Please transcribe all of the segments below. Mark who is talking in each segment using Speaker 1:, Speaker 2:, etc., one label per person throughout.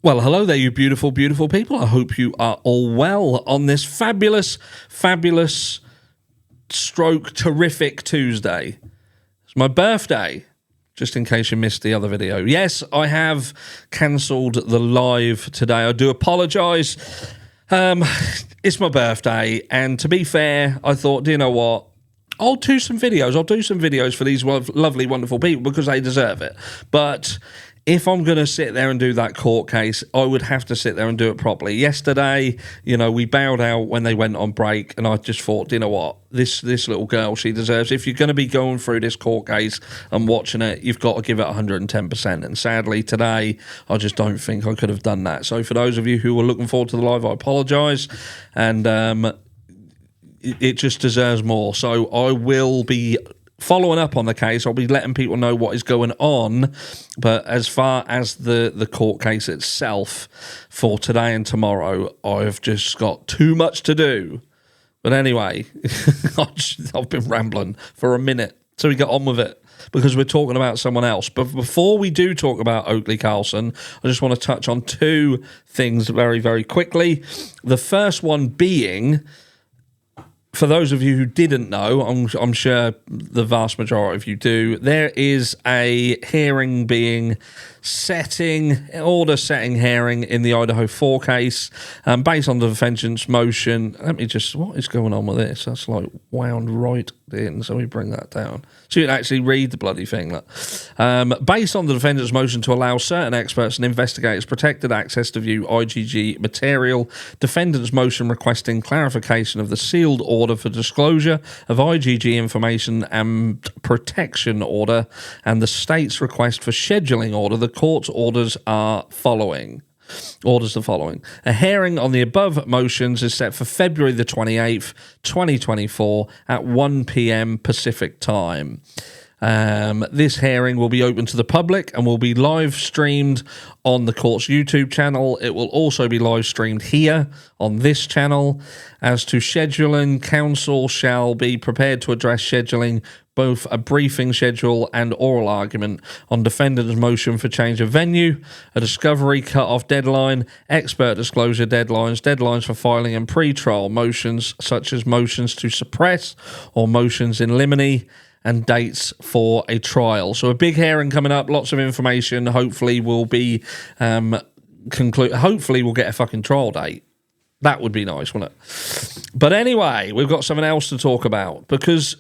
Speaker 1: Well, hello there, you beautiful, beautiful people. I hope you are all well on this fabulous, fabulous stroke terrific Tuesday. It's my birthday, just in case you missed the other video. Yes, I have cancelled the live today. I do apologise. It's my birthday, and to be fair, I thought, do you know what? I'll do some videos. I'll do some videos for these lovely, wonderful people because they deserve it. But if I'm going to sit there and do that court case, I would have to sit there and do it properly. Yesterday, we bowed out when they went on break, and I just thought, you know what, this little girl, she deserves, if you're going to be going through this court case and watching it, you've got to give it 110%. And sadly, today, I just don't think I could have done that. So for those of you who were looking forward to the live, I apologise, and it just deserves more. So I will be following up on the case. I'll be letting people know what is going on, but as far as the court case itself for today and tomorrow, I've just got too much to do. But anyway, I've been rambling for a minute, so we get on with it because we're talking about someone else. But before we do talk about Oakley Carlson, I just want to touch on two things very, very quickly. The first one being, for those of you who didn't know, I'm sure the vast majority of you do, there is a hearing being order setting hearing in the Idaho 4 case based on the defendant's motion. What is going on with this? That's like wound right in, so we bring that down. So you can actually read the bloody thing. Based on the defendant's motion to allow certain experts and investigators protected access to view IGG material, defendant's motion requesting clarification of the sealed order for disclosure of IGG information and protection order, and the state's request for scheduling order, the court's orders are following. A hearing on the above motions is set for February the 28th, 2024 at 1 p.m. Pacific time. This hearing will be open to the public and will be live streamed on the court's YouTube channel. It will also be live streamed here on this channel. As to scheduling, counsel shall be prepared to address scheduling both a briefing schedule and oral argument on defendant's motion for change of venue, a discovery cut-off deadline, expert disclosure deadlines for filing and pre-trial motions such as motions to suppress or motions in limine, and dates for a trial. So a big hearing coming up, lots of information. Hopefully we'll be hopefully we'll get a fucking trial date. That would be nice, wouldn't it? But anyway, we've got something else to talk about because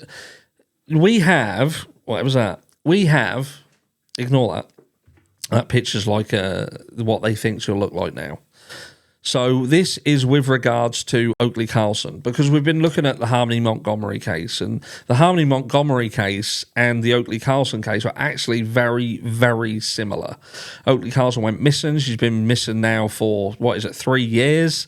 Speaker 1: we have, what was that? Ignore that. That picture's like what they think she'll look like now. So this is with regards to Oakley Carlson, because we've been looking at the Harmony Montgomery case, and the Harmony Montgomery case and the Oakley Carlson case are actually very, very similar. Oakley Carlson went missing. She's been missing now for, 3 years?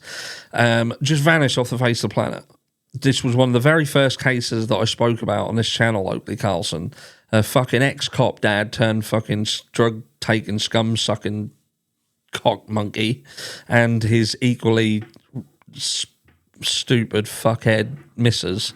Speaker 1: Just vanished off the face of the planet. This was one of the very first cases that I spoke about on this channel, Oakley Carlson. A fucking ex-cop dad turned fucking drug-taking, scum-sucking cock monkey and his equally stupid fuckhead missus.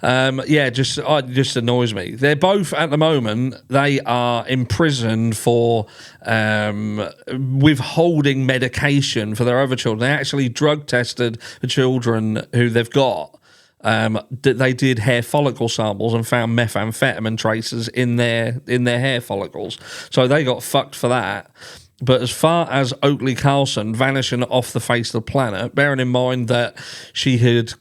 Speaker 1: Just annoys me. They're both, at the moment, they are imprisoned for withholding medication for their other children. They actually drug tested the children who they've got. They did hair follicle samples and found methamphetamine traces in their hair follicles. So they got fucked for that. But as far as Oakley Carlson vanishing off the face of the planet, bearing in mind that she had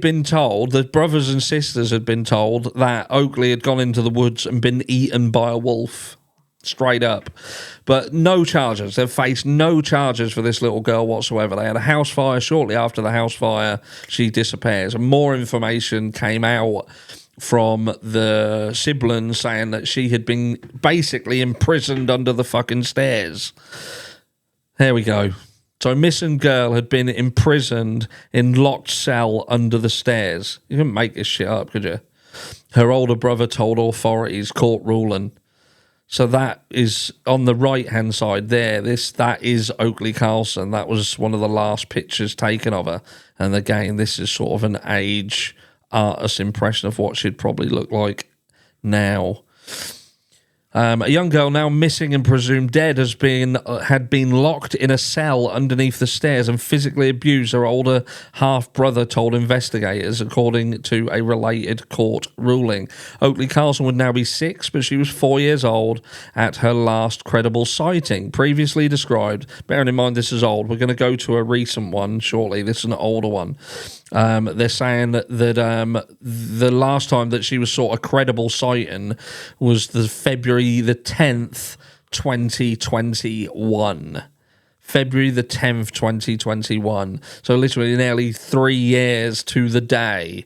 Speaker 1: been told, the brothers and sisters had been told that Oakley had gone into the woods and been eaten by a wolf, straight up. But no charges. They've faced no charges for this little girl whatsoever. They had a house fire. Shortly after the house fire, she disappears. And more information came out from the siblings saying that she had been basically imprisoned under the fucking stairs. There we go. So a missing girl had been imprisoned in locked cell under the stairs. You couldn't make this shit up, could you? Her older brother told authorities, court ruling. So that is on the right-hand side there. That is Oakley Carlson. That was one of the last pictures taken of her. And again, this is sort of an age artist's impression of what she'd probably look like now. A young girl now missing and presumed dead had been locked in a cell underneath the stairs and physically abused, her older half-brother told investigators, according to a related court ruling. Oakley Carlson would now be 6, but she was 4 years old at her last credible sighting, previously described. Bearing in mind this is old, we're going to go to a recent one shortly. This is an older one. They're saying that the last time that she was sort of credible sighting was the February the 10th, 2021. February the 10th, 2021. So literally nearly 3 years to the day.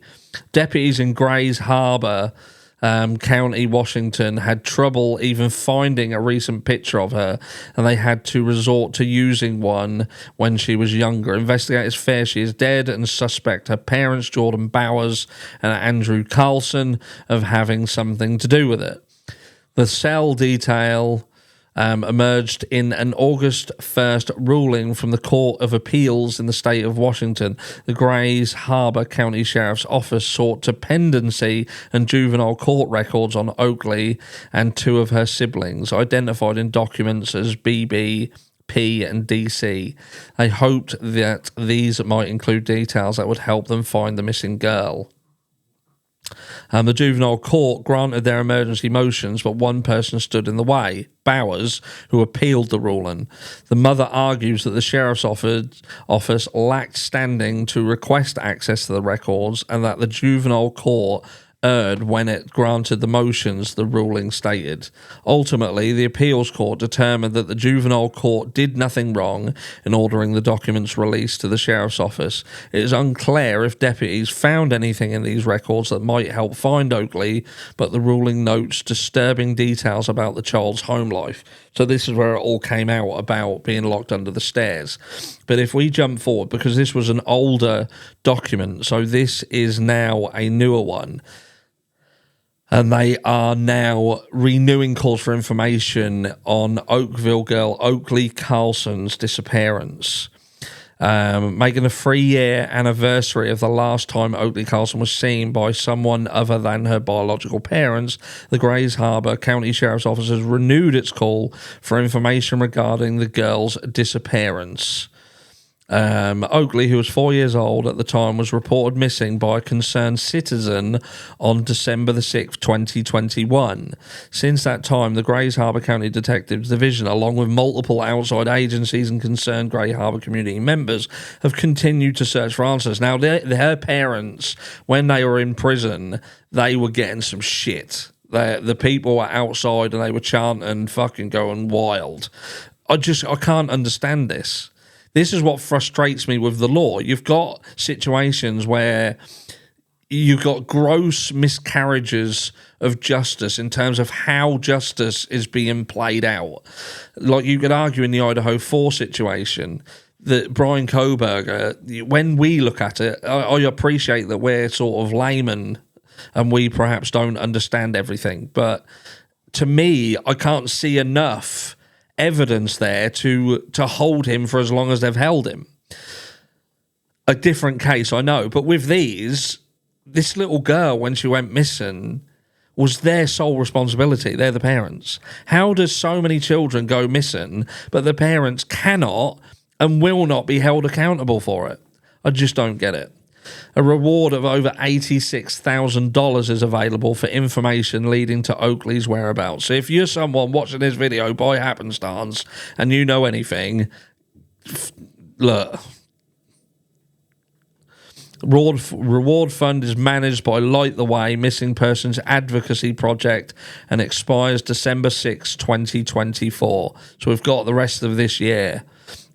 Speaker 1: Deputies in Grays Harbor, County, Washington, had trouble even finding a recent picture of her, and they had to resort to using one when she was younger. Investigators fear she is dead and suspect her parents, Jordan Bowers and Andrew Carlson, of having something to do with it. The cell detail emerged in an August 1st ruling from the Court of Appeals in the state of Washington. The Grays Harbor County Sheriff's Office sought to pendency and juvenile court records on Oakley and 2 of her siblings, identified in documents as BB, P and DC. They hoped that these might include details that would help them find the missing girl. The juvenile court granted their emergency motions, but one person stood in the way, Bowers, who appealed the ruling. The mother argues that the sheriff's office lacked standing to request access to the records and that the juvenile court erred when it granted the motions, the ruling stated. Ultimately, the appeals court determined that the juvenile court did nothing wrong in ordering the documents released to the sheriff's office. It is unclear if deputies found anything in these records that might help find Oakley, but the ruling notes disturbing details about the child's home life. So this is where it all came out about being locked under the stairs. But if we jump forward, because this was an older document, so this is now a newer one, and they are now renewing calls for information on Oakville girl Oakley Carlson's disappearance. Making a 3-year anniversary of the last time Oakley Carlson was seen by someone other than her biological parents, the Grays Harbor County Sheriff's Office has renewed its call for information regarding the girl's disappearance. Oakley, who was 4 years old at the time, was reported missing by a concerned citizen on December the 6th, 2021. Since that time, the Grays Harbor County Detectives Division, along with multiple outside agencies and concerned Grays Harbor community members, have continued to search for answers. Now, her parents, when they were in prison, they were getting some shit. The people were outside and they were chanting, fucking going wild. I can't understand this. This is what frustrates me with the law. You've got situations where you've got gross miscarriages of justice in terms of how justice is being played out. Like you could argue in the Idaho 4 situation that Brian Koberger, when we look at it, I appreciate that we're sort of laymen and we perhaps don't understand everything. But to me, I can't see enough evidence there to hold him for as long as they've held him. A different case, I know, but with this little girl, when she went missing, was their sole responsibility. They're the parents. How does so many children go missing, but the parents cannot and will not be held accountable for it? I just don't get it. A reward of over $86,000 is available for information leading to Oakley's whereabouts. So if you're someone watching this video by happenstance and you know anything, look. Reward fund is managed by Light the Way Missing Persons Advocacy Project and expires December 6, 2024. So we've got the rest of this year.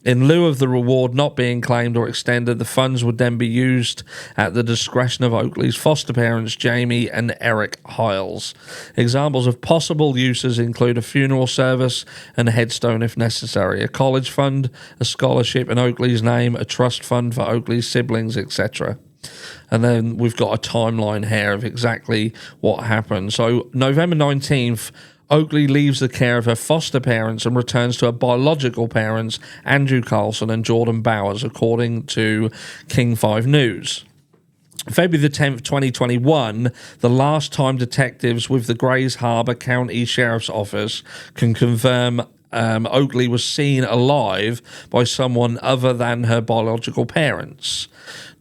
Speaker 1: In lieu of the reward not being claimed or extended, the funds would then be used at the discretion of Oakley's foster parents, Jamie and Eric Hiles. Examples of possible uses include a funeral service and a headstone if necessary, a college fund, a scholarship in Oakley's name, a trust fund for Oakley's siblings, etc. And then we've got a timeline here of exactly what happened. So November 19th, Oakley leaves the care of her foster parents and returns to her biological parents, Andrew Carlson and Jordan Bowers, according to King 5 News. February the 10th, 2021, the last time detectives with the Grays Harbor County Sheriff's Office can confirm Oakley was seen alive by someone other than her biological parents.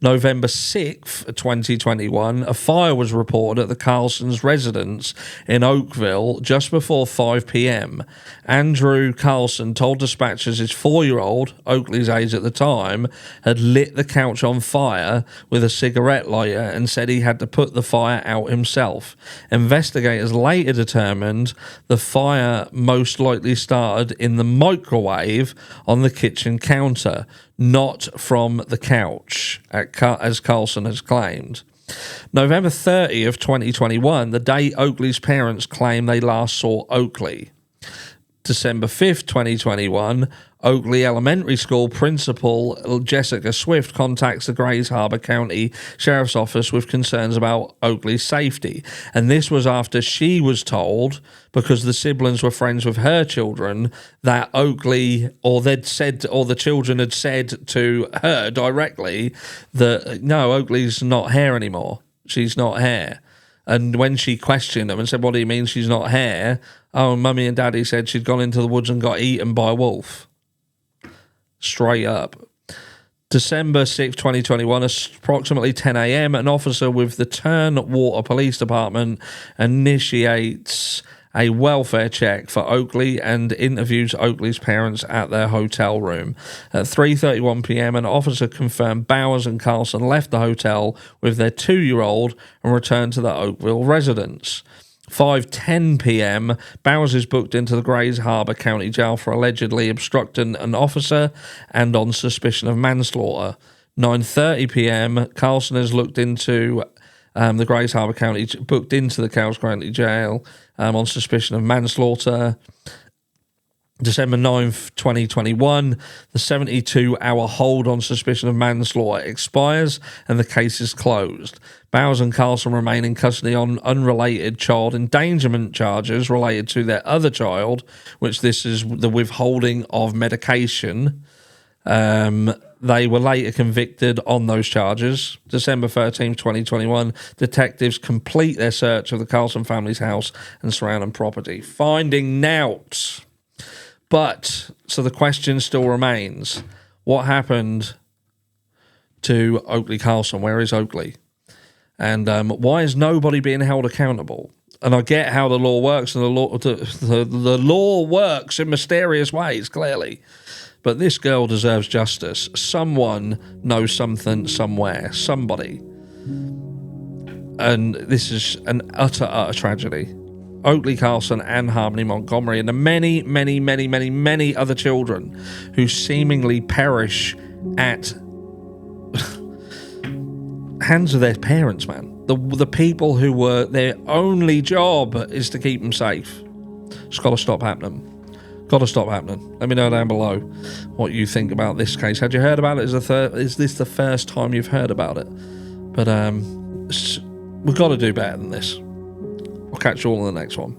Speaker 1: November 6th, 2021, a fire was reported at the Carlson's residence in Oakville just before 5 p.m. Andrew Carlson told dispatchers his 4-year-old, Oakley's age at the time, had lit the couch on fire with a cigarette lighter and said he had to put the fire out himself. Investigators later determined the fire most likely started in the microwave on the kitchen counter, not from the couch, as Carlson has claimed. November 30th, 2021, the day Oakley's parents claim they last saw Oakley. December 5th, 2021, Oakley Elementary School principal Jessica Swift contacts the Grays Harbor County Sheriff's Office with concerns about Oakley's safety. And this was after she was told, because the siblings were friends with her children, that Oakley, or the children had said to her directly that, no, Oakley's not here anymore. She's not here. And when she questioned them and said, what do you mean she's not here? Oh, Mummy and Daddy said she'd gone into the woods and got eaten by a wolf. Straight up. December 6, 2021, approximately 10 a.m., an officer with the Turnwater Police Department initiates a welfare check for Oakley and interviews Oakley's parents at their hotel room. At 3:31 p.m., an officer confirmed Bowers and Carlson left the hotel with their 2-year-old and returned to the Oakville residence. 5:10 p.m., Bowers is booked into the Grays Harbor County Jail for allegedly obstructing an officer and on suspicion of manslaughter. 9:30 p.m., Carlson is booked into the Grays Harbor County Jail on suspicion of manslaughter. December 9th, 2021, the 72-hour hold on suspicion of manslaughter expires and the case is closed. Bowers and Carlson remain in custody on unrelated child endangerment charges related to their other child, which this is the withholding of medication. They were later convicted on those charges. December 13th, 2021, detectives complete their search of the Carlson family's house and surrounding property, finding nought. But, so the question still remains, what happened to Oakley Carlson? Where is Oakley? And why is nobody being held accountable? And I get how the law works, and the law works in mysterious ways, clearly. But this girl deserves justice. Someone knows something somewhere. Somebody. And this is an utter tragedy. Oakley Carlson and Harmony Montgomery and the many, many, many, many, many other children who seemingly perish at hands of their parents, man. The people who were, their only job is to keep them safe. It's got to stop happening. Got to stop happening. Let me know down below what you think about this case. Had you heard about it? Is this the first time you've heard about it? But we've got to do better than this. I'll catch you all in the next one.